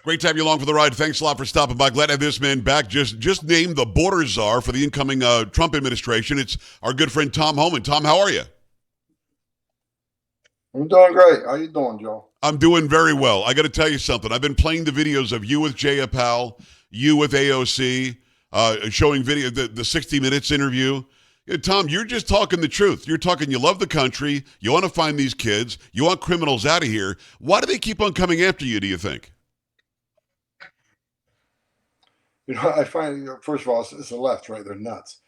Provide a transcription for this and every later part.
Great to have you along for the ride. Thanks a lot for stopping by. Glad to have this man back. Just named the border czar for the incoming Trump administration. It's our good friend Tom Homan. Tom, how are you? I'm doing great. How you doing, Joe? I'm doing very well. I got to tell you something. I've been playing the videos of you with Jay Powell, you with AOC, showing video the 60 Minutes interview. Yeah, Tom, you're just talking the truth. You're talking you love the country. You want to find these kids. You want criminals out of here. Why do they keep on coming after you, do you think? I find first of all, it's the left, right? They're nuts.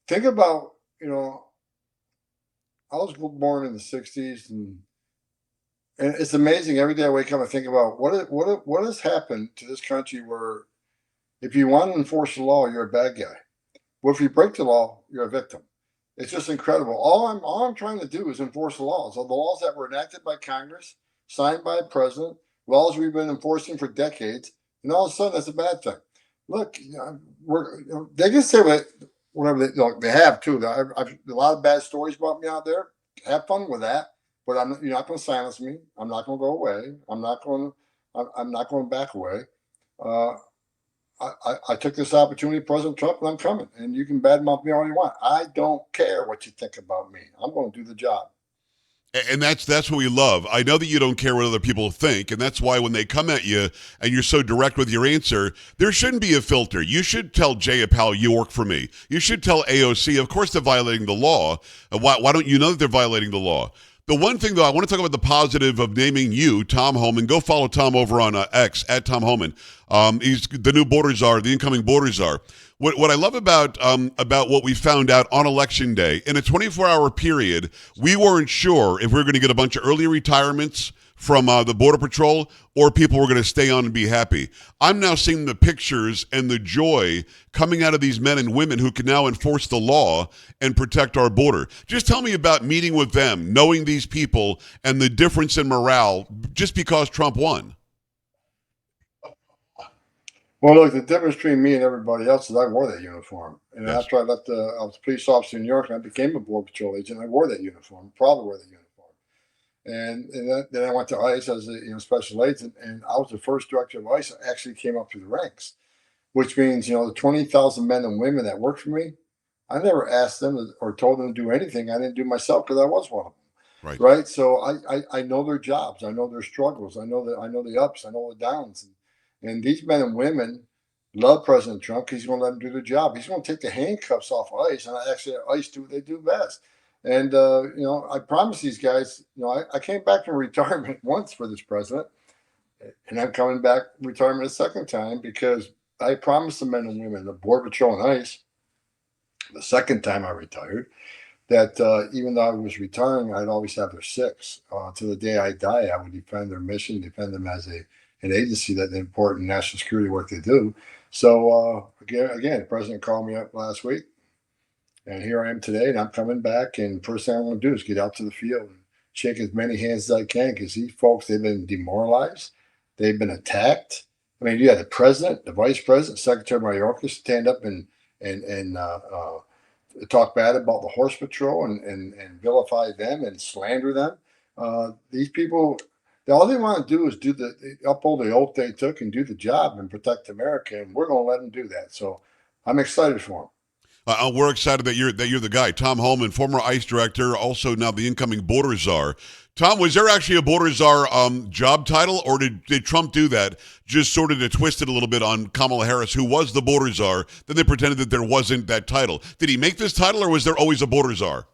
Think about, you know, I was born in the '60s, and it's amazing. Every day I wake up and think about what has happened to this country. Where if you want to enforce the law, you're a bad guy. Well, if you break the law, you're a victim. It's just incredible. All I'm trying to do is enforce the laws. So the laws that were enacted by Congress, signed by a president, laws we've been enforcing for decades, and all of a sudden that's a bad thing. Look, they can say whatever they have too. I've a lot of bad stories about me out there. Have fun with that, but you're not going to silence me. I'm not going to go away. I'm not going to back away. Uh, I took this opportunity, President Trump, and I'm coming. And you can badmouth me all you want. I don't care what you think about me. I'm going to do the job. And that's what we love. I know that you don't care what other people think, and that's why when they come at you and you're so direct with your answer, there shouldn't be a filter. You should tell Jay Powell you work for me. You should tell AOC, of course they're violating the law. Why don't you know that they're violating the law? The one thing, though, I want to talk about the positive of naming you, Tom Homan. Go follow Tom over on X, at Tom Homan. He's the new border czar, the incoming border czar. What I love about what we found out on election day, in a 24-hour period, we weren't sure if we were going to get a bunch of early retirements from the Border Patrol or people were going to stay on and be happy. I'm now seeing the pictures and the joy coming out of these men and women who can now enforce the law and protect our border. Just tell me about meeting with them, knowing these people, and the difference in morale just because Trump won. Well, look, the difference between me and everybody else is I wore that uniform. And Yes. after I was a police officer in New York and I became a Border Patrol agent, I wore that uniform, proud to wear that uniform. Then I went to ICE as a special agent, and I was the first director of ICE that actually came up through the ranks, which means, the 20,000 men and women that work for me, I never asked them or told them to do anything I didn't do myself because I was one of them. Right. Right. So I know their jobs. I know their struggles. I know the ups. I know the downs. And these men and women love President Trump. He's going to let them do their job. He's going to take the handcuffs off ICE and actually ICE do what they do best. And I promise these guys. I came back from retirement once for this president, and I'm coming back retirement a second time because I promised the men and women, the Border Patrol and ICE, the second time I retired, that even though I was retiring, I'd always have their six. To the day I die, I would defend their mission, defend them as an agency that the important national security work they do. So again, the president called me up last week, and here I am today, and I'm coming back. And first thing I'm going to do is get out to the field and shake as many hands as I can because these folks, they've been demoralized, they've been attacked. I mean, you had the president, the vice president, Secretary Mayorkas stand up and talk bad about the horse patrol and vilify them and slander them. These people, all they want to do is uphold the oath they took and do the job and protect America, and we're going to let them do that. So I'm excited for them. We're excited that you're the guy, Tom Homan, former ICE director, also now the incoming border czar. Tom, was there actually a border czar job title, or did Trump do that just sort of to twist it a little bit on Kamala Harris, who was the border czar? Then they pretended that there wasn't that title. Did he make this title, or was there always a border czar?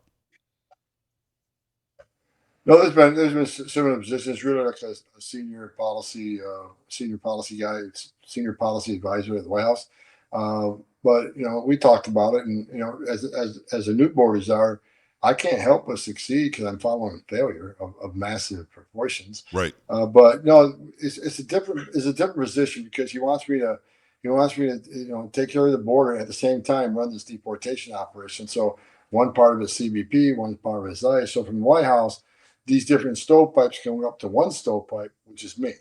No, there's been similar positions, really like a senior policy guy, senior policy advisor at the White House. But we talked about it, and as a new board czar, I can't help but succeed because I'm following failure of massive proportions. Right. But no, it's a different position because he wants me to take care of the border and at the same time run this deportation operation. So one part of it is CBP, one part of it is ICE. So from the White House, these different stovepipes come up to one stovepipe, which is me,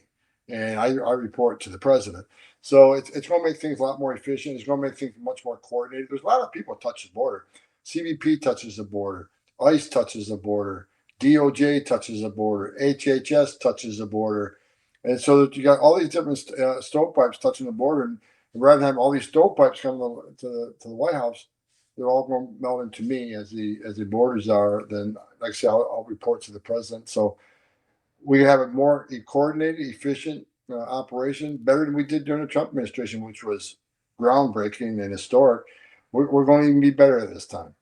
and I report to the president. So it's going to make things a lot more efficient. It's going to make things much more coordinated. There's a lot of people touch the border. CBP touches the border. ICE touches the border. DOJ touches the border. HHS touches the border. And so that you got all these different stovepipes touching the border, and rather than have all these stovepipes coming to the White House, they're all going to melt into me as the borders are. Then, like I say, I'll report to the president. So we have a more coordinated, efficient operation, better than we did during the Trump administration, which was groundbreaking and historic. We're going to even be better at this time.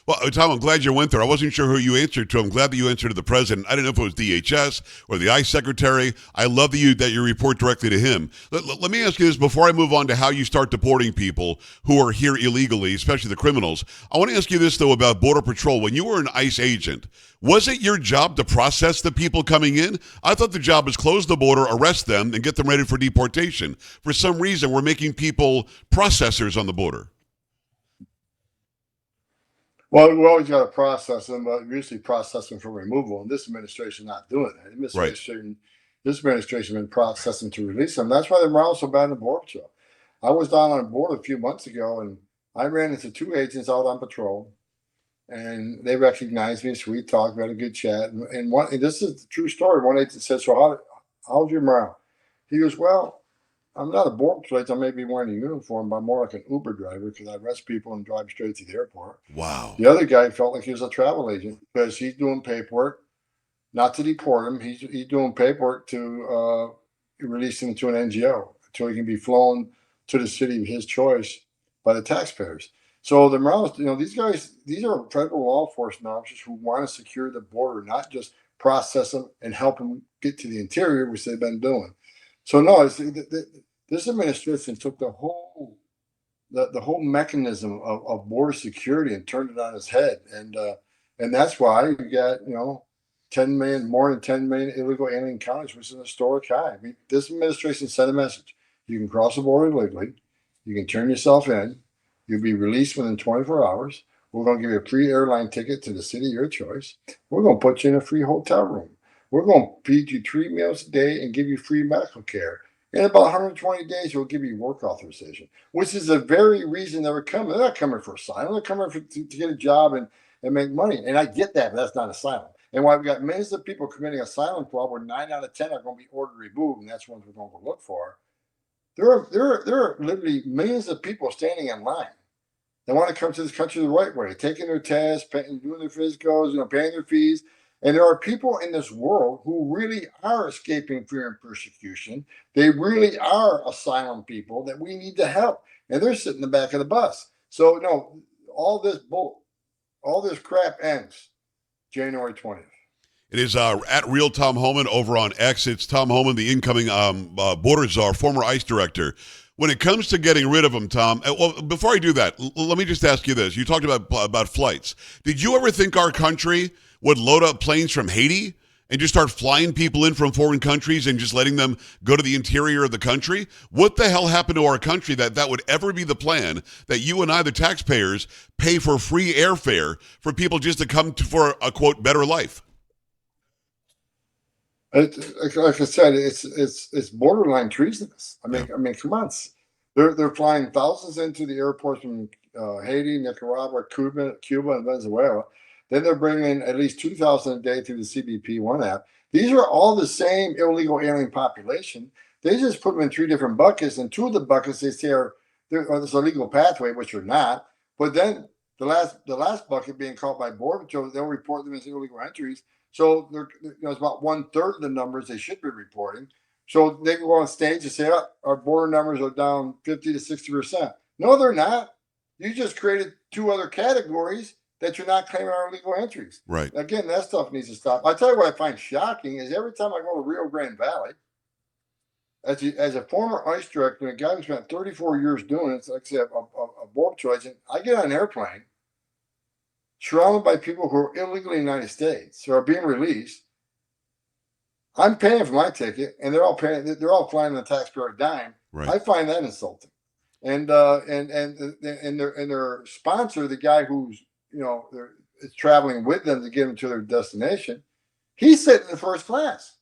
Well, Tom, I'm glad you went there. I wasn't sure who you answered to. I'm glad that you answered to the president. I didn't know if it was DHS or the ICE secretary. I love that you report directly to him. Let me ask you this before I move on to how you start deporting people who are here illegally, especially the criminals. I want to ask you this, though, about Border Patrol. When you were an ICE agent, was it your job to process the people coming in? I thought the job was close the border, arrest them, and get them ready for deportation. For some reason, we're making people processors on the border. Well, we always got to process them, but usually process them for removal. And this administration not doing that. Right. This administration been processing to release them. That's why the morale's so bad in the border patrol. I was down on board a few months ago, and I ran into two agents out on patrol, and they recognized me. So we talked, we had a good chat, and this is the true story. One agent said, "So how's your morale?" He goes, "Well, I'm not a border patrol agent. I may be wearing a uniform, but I'm more like an Uber driver because I arrest people and drive straight to the airport." Wow. The other guy felt like he was a travel agent because he's doing paperwork, not to deport him. He's doing paperwork to release him to an NGO until he can be flown to the city of his choice by the taxpayers. So the morale, these guys, these are federal law enforcement officers who want to secure the border, not just process them and help them get to the interior, which they've been doing. So no, this administration took the whole mechanism of border security and turned it on its head, and that's why you got 10 million, more than 10 million illegal alien counties, which is an historic high. I mean, this administration sent a message: you can cross the border illegally, you can turn yourself in, you'll be released within 24 hours. We're going to give you a free airline ticket to the city of your choice. We're going to put you in a free hotel room. We're going to feed you 3 meals a day and give you free medical care. In about 120 days, we'll give you work authorization, which is the very reason they were coming. They're not coming for asylum. They're coming to get a job and make money. And I get that, but that's not asylum. And why we got millions of people committing asylum fraud, where 9 out of 10 are going to be ordered removed, and that's ones we're going to look for. There are literally millions of people standing in line. They want to come to this country the right way, taking their tests, doing their physicals, paying their fees. And there are people in this world who really are escaping fear and persecution. They really are asylum people that we need to help. And they're sitting in the back of the bus. So no, all this crap ends January 20th. It is at Real Tom Homan over on X. It's Tom Homan, the incoming border czar, former ICE director. When it comes to getting rid of them, Tom, well, before I do that, let me just ask you this. You talked about flights. Did you ever think our country would load up planes from Haiti and just start flying people in from foreign countries and just letting them go to the interior of the country? What the hell happened to our country that would ever be the plan, that you and I, the taxpayers, pay for free airfare for people just to come for a, quote, better life? Like I said, it's borderline treasonous. I mean, come on. They're flying thousands into the airports from Haiti, Nicaragua, Cuba, and Venezuela. Then they're bringing at least 2,000 a day through the CBP-1 app. These are all the same illegal alien population. They just put them in 3 different buckets, and 2 of the buckets they say are there's a legal pathway, which are not. But then the last bucket being caught by Border Patrol, they'll report them as illegal entries. So it's about 1/3 of the numbers they should be reporting. So they go on stage and say, our border numbers are down 50 to 60%. No, they're not. You just created 2 other categories that you're not claiming are illegal entries. Right. Again, that stuff needs to stop. I tell you what I find shocking is every time I go to Rio Grande Valley, as a former ICE director, and a guy who spent 34 years doing it, like I said, a border patrol agent, I get on an airplane surrounded by people who are illegally in the United States, who are being released. I'm paying for my ticket, and they're all flying on the taxpayer dime. Right. I find that insulting. And their sponsor, the guy who's is traveling with them to get them to their destination, he's sitting in the first class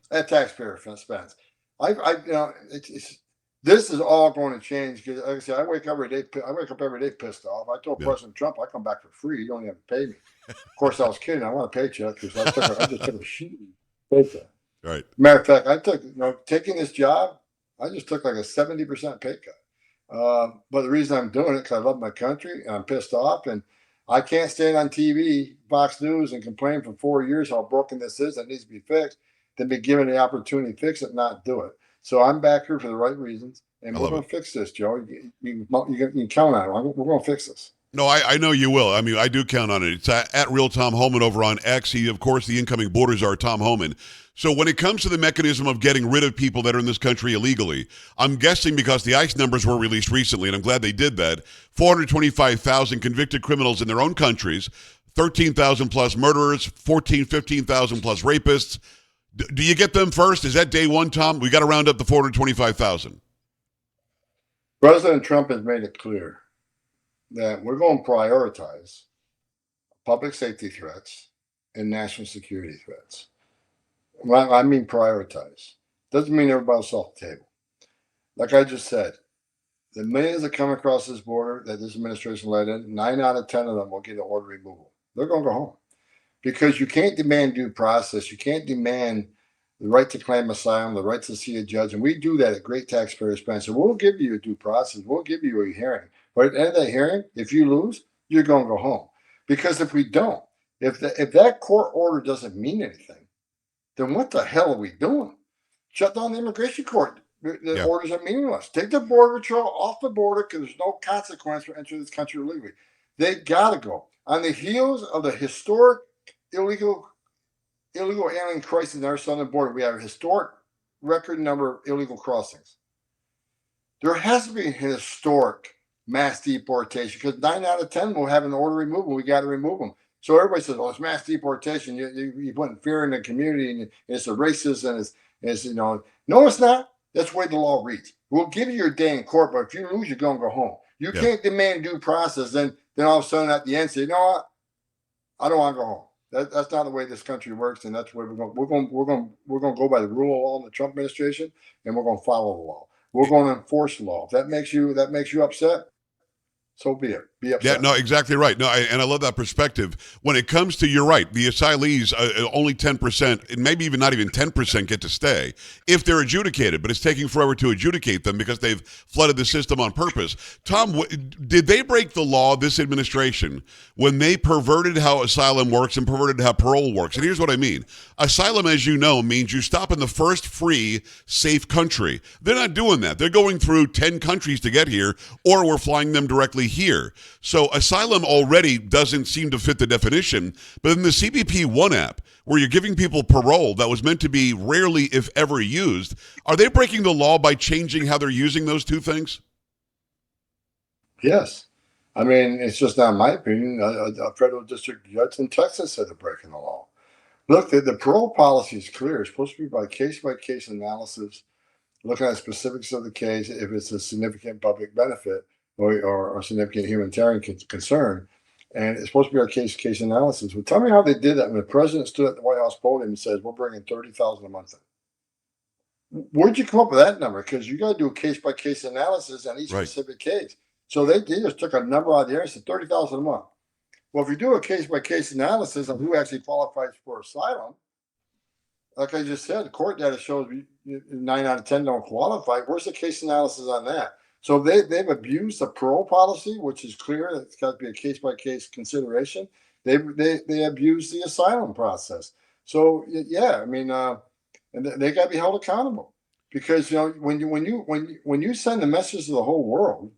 at taxpayer expense. This is all going to change because, like I said, I wake up every day pissed off. I told President Trump I come back for free. You don't have to pay me. Of course, I was kidding. I want a paycheck because I just took a shitty paycheck. Right. Matter of fact, I took, taking this job, I just took like a 70% pay cut. But the reason I'm doing it because I love my country and I'm pissed off, and I can't stand on TV, Fox News, and complain for 4 years how broken this is that needs to be fixed. Then be given the opportunity to fix it, not do it. So I'm back here for the right reasons, and I we're love going it. to fix this, Joe. You can count on it. We're going to fix this. No, I know you will. I mean, I do count on it. It's at Real Tom Homan over on X. He, of course, the incoming border czar, Tom Homan. So when it comes to the mechanism of getting rid of people that are in this country illegally, I'm guessing because the ICE numbers were released recently, and I'm glad they did that, 425,000 convicted criminals in their own countries, 13,000 plus murderers, 15,000 plus rapists. Do you get them first? Is that day one, Tom? We got to round up the 425,000. President Trump has made it clear that we're going to prioritize public safety threats and national security threats. Well, I mean prioritize. Doesn't mean everybody's off the table. Like I just said, the millions that come across this border that this administration let in, 9 out of 10 of them will get an order removal. They're going to go home because you can't demand due process. You can't demand the right to claim asylum, the right to see a judge. And we do that at great taxpayer expense. So we'll give you a due process. We'll give you a hearing. But at the end of that hearing, if you lose, you're going to go home. Because if we don't, if that court order doesn't mean anything, then what the hell are we doing? Shut down the immigration court. The orders are meaningless. Take the border patrol off the border because there's no consequence for entering this country illegally. They got to go. On the heels of the historic illegal alien crisis in our southern border, we have a historic record number of illegal crossings. There has to be a historic mass deportation because 9 out of 10 will have an order removal. We got to remove them. So everybody says, "Oh, it's mass deportation. You're putting fear in the community, and it's a racist, and it's no, it's not. That's the way the law reads. We'll give you your day in court, but if you lose, you're going to go home. You can't demand due process. Then all of a sudden at the end say, you know what? I don't want to go home. That's not the way this country works, and that's the way we're going to go by the rule of law in the Trump administration, and we're going to follow the law. We're going to enforce the law. If that makes you upset, so be it. Be upset. Yeah, no, exactly right. No, and I love that perspective. When it comes to, you're right, the asylees, only 10%, and maybe even not even 10% get to stay if they're adjudicated, but it's taking forever to adjudicate them because they've flooded the system on purpose. Tom, did they break the law, this administration, when they perverted how asylum works and perverted how parole works? And here's what I mean. Asylum, as you know, means you stop in the first free, safe country. They're not doing that. They're going through 10 countries to get here, or we're flying them directly here. So asylum already doesn't seem to fit the definition. But in the CBP One app, where you're giving people parole that was meant to be rarely, if ever, used, are they breaking the law by changing how they're using those two things? Yes. I mean, it's just not my opinion. A federal district judge in Texas said they're breaking the law. Look, the parole policy is clear. It's supposed to be by case analysis, looking at specifics of the case, if it's a significant public benefit or significant humanitarian concern. And it's supposed to be a case analysis. Well, tell me how they did that when the president stood at the White House podium and says, we're bringing 30,000 a month in. Where'd you come up with that number? Because you got to do a case-by-case analysis on each specific case. So they just took a number out of the air and said 30,000 a month. Well, if you do a case-by-case analysis of who actually qualifies for asylum, like I just said, the court data shows 9 out of 10 don't qualify. Where's the case analysis on that? So they've abused the parole policy, which is clear. It's got to be a case-by-case consideration. They abused the asylum process. So yeah, I mean, and they got to be held accountable because when you send the message to the whole world,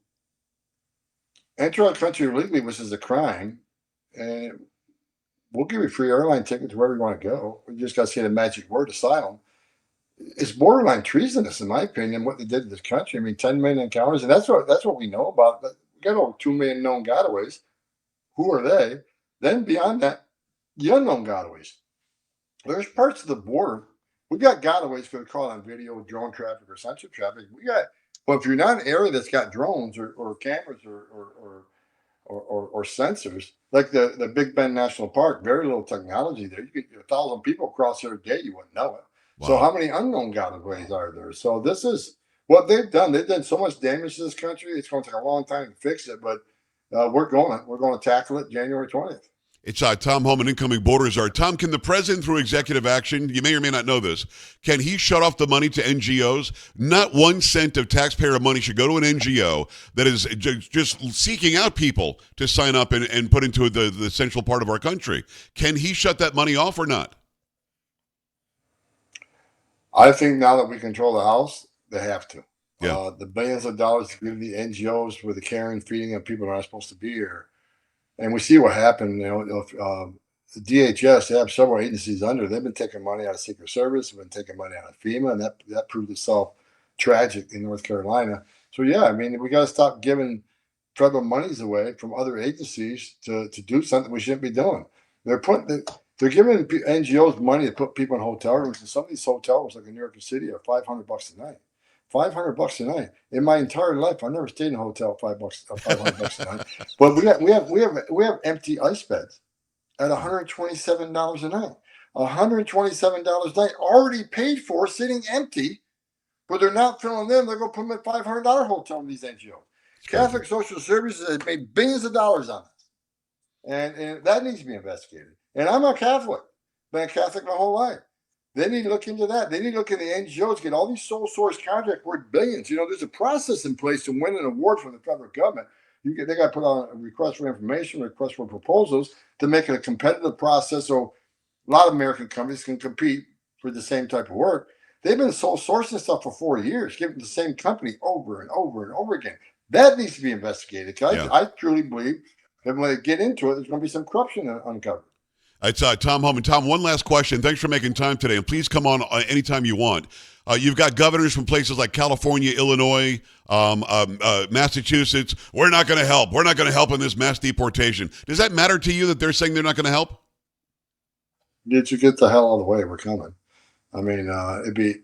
enter our country illegally, which is a crime, and we'll give you a free airline ticket to wherever you want to go. We just got to say the magic word, asylum. It's borderline treasonous, in my opinion, what they did to this country. I mean, 10 million encounters, and that's what we know about. We got over 2 million known gotaways. Who are they? Then beyond that, the unknown gotaways. There's parts of the border. We got gotaways for the call on video, drone traffic, or sensor traffic. But if you're not in an area that's got drones or cameras or sensors, like the Big Bend National Park, very little technology there. You get 1,000 people cross there a day, you wouldn't know it. Wow. So how many unknown gotaways are there? So this is what they've done. They've done so much damage to this country. It's going to take a long time to fix it, but we're going to tackle it January 20th. It's Tom Homan, incoming border czar. Tom, can the president, through executive action, you may or may not know this, can he shut off the money to NGOs? Not 1 cent of taxpayer money should go to an NGO that is just seeking out people to sign up and put into the central part of our country. Can he shut that money off or not? I think now that we control the House, they have to. Yeah. The billions of dollars to give the NGOs for the caring, feeding of people that aren't supposed to be here. And we see what happened. The DHS, they have several agencies under. They've been taking money out of Secret Service, they've been taking money out of FEMA, and that proved itself tragic in North Carolina. So yeah, I mean, we got to stop giving federal monies away from other agencies to do something we shouldn't be doing. They're giving NGOs money to put people in hotel rooms, and some of these hotel rooms, like in New York City, are $500 a night. $500 a night. In my entire life, I've never stayed in a hotel $500 a night. But we have empty ice beds at $127 a night. $127 a night, already paid for, sitting empty, but they're not filling them. They're going to put them at $500 hotel in these NGOs. Catholic Social Services has made billions of dollars on this, and that needs to be investigated. And I'm not Catholic, been a Catholic my whole life. They need to look into that. They need to look into the NGOs, get all these sole source contracts worth billions. There's a process in place to win an award from the federal government. They got to put on a request for information, request for proposals to make it a competitive process so a lot of American companies can compete for the same type of work. They've been sole sourcing stuff for 4 years, giving the same company over and over and over again. That needs to be investigated. I truly believe that when they get into it, there's going to be some corruption uncovered. It's Tom Homan. Tom, one last question. Thanks for making time today, and please come on anytime you want. You've got governors from places like California, Illinois, Massachusetts. We're not going to help. We're not going to help in this mass deportation. Does that matter to you that they're saying they're not going to help? Did you get the hell out of the way? We're coming. I mean, it'd be,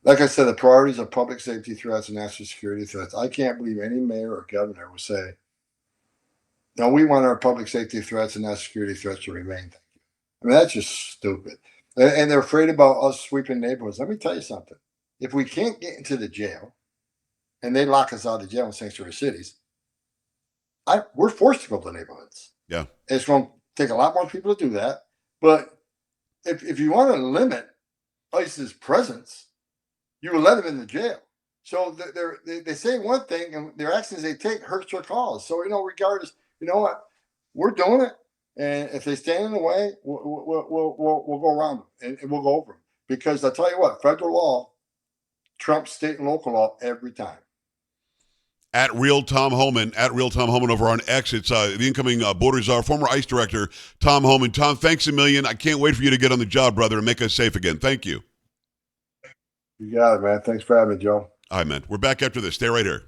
like I said, the priorities are public safety threats and national security threats. I can't believe any mayor or governor would say, no, we want our public safety threats and national security threats to remain. I mean, that's just stupid. And they're afraid about us sweeping neighborhoods. Let me tell you something. If we can't get into the jail and they lock us out of the jail in sanctuary cities, we're forced to go to the neighborhoods. Yeah. It's going to take a lot more people to do that. But if you want to limit ICE's presence, you will let them in the jail. So they say one thing, and their actions they take hurts their cause. So, regardless, you know what? We're doing it. And if they stand in the way, we'll go around them and we'll go over them. Because I'll tell you what, federal law trumps state and local law every time. At Real Tom Homan over on X. It's the incoming border czar, former ICE director, Tom Homan. Tom, thanks a million. I can't wait for you to get on the job, brother, and make us safe again. Thank you. You got it, man. Thanks for having me, Joe. All right, man. We're back after this. Stay right here.